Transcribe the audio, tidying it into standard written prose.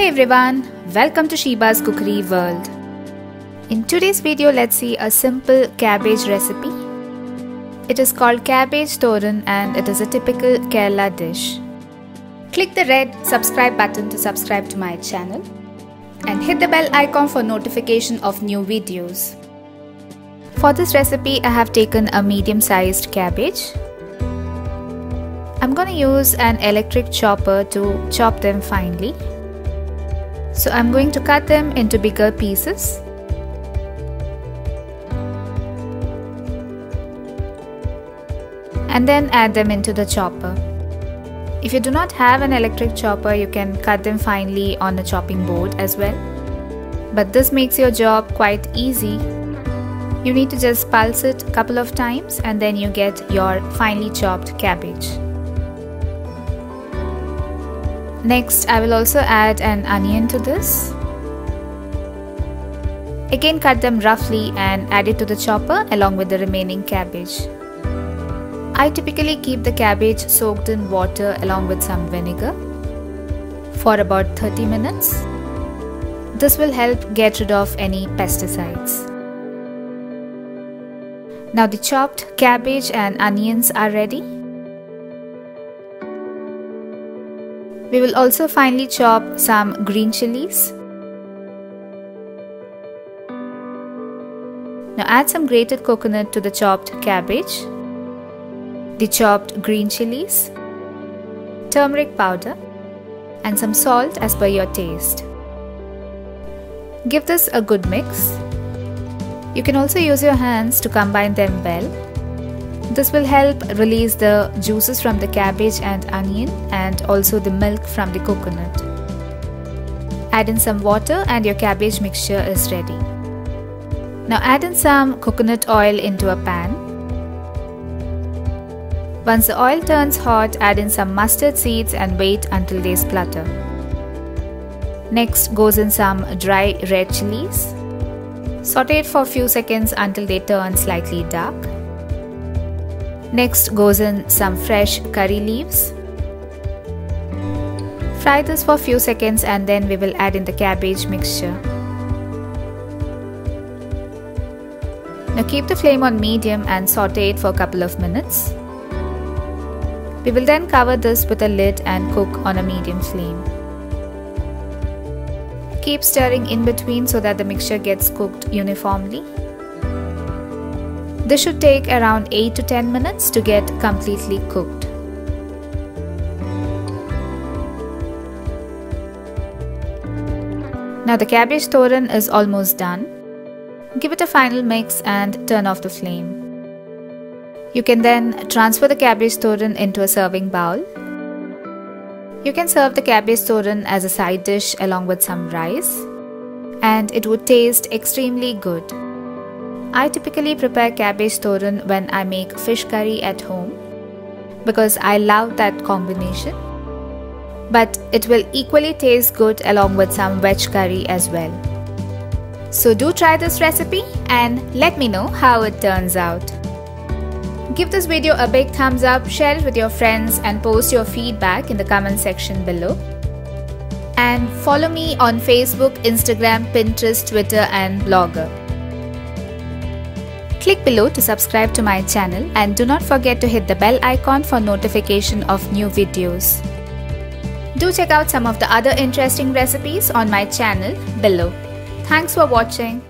Hey everyone, welcome to Sheba's Cookery World. In today's video, let's see a simple cabbage recipe. It is called cabbage thoran and it is a typical Kerala dish. Click the red subscribe button to subscribe to my channel and hit the bell icon for notification of new videos. For this recipe, I have taken a medium-sized cabbage. I'm going to use an electric chopper to chop them finely. So I'm going to cut them into bigger pieces. And then add them into the chopper. If you do not have an electric chopper, you can cut them finely on a chopping board as well. But this makes your job quite easy. You need to just pulse it a couple of times and then you get your finely chopped cabbage. Next, I will also add an onion to this. Again, cut them roughly and add it to the chopper along with the remaining cabbage. I typically keep the cabbage soaked in water along with some vinegar for about 30 minutes. This will help get rid of any pesticides. Now the chopped cabbage and onions are ready. We will also finely chop some green chilies. Now add some grated coconut to the chopped cabbage, the chopped green chilies, turmeric powder, and some salt as per your taste. Give this a good mix. You can also use your hands to combine them well. This will help release the juices from the cabbage and onion and also the milk from the coconut. Add in some water and your cabbage mixture is ready. Now add in some coconut oil into a pan. Once the oil turns hot, add in some mustard seeds and wait until they splutter. Next goes in some dry red chilies. Saute it for a few seconds until they turn slightly dark. Next goes in some fresh curry leaves. Fry this for a few seconds and then we will add in the cabbage mixture. Now keep the flame on medium and saute it for a couple of minutes. We will then cover this with a lid and cook on a medium flame. Keep stirring in between so that the mixture gets cooked uniformly. This should take around 8 to 10 minutes to get completely cooked. Now the cabbage thoran is almost done. Give it a final mix and turn off the flame. You can then transfer the cabbage thoran into a serving bowl. You can serve the cabbage thoran as a side dish along with some rice, and it would taste extremely good. I typically prepare cabbage thoran when I make fish curry at home because I love that combination. But it will equally taste good along with some veg curry as well. So do try this recipe and let me know how it turns out. Give this video a big thumbs up, share it with your friends and post your feedback in the comment section below. And follow me on Facebook, Instagram, Pinterest, Twitter and Blogger. Click below to subscribe to my channel and do not forget to hit the bell icon for notification of new videos. Do check out some of the other interesting recipes on my channel below. Thanks for watching.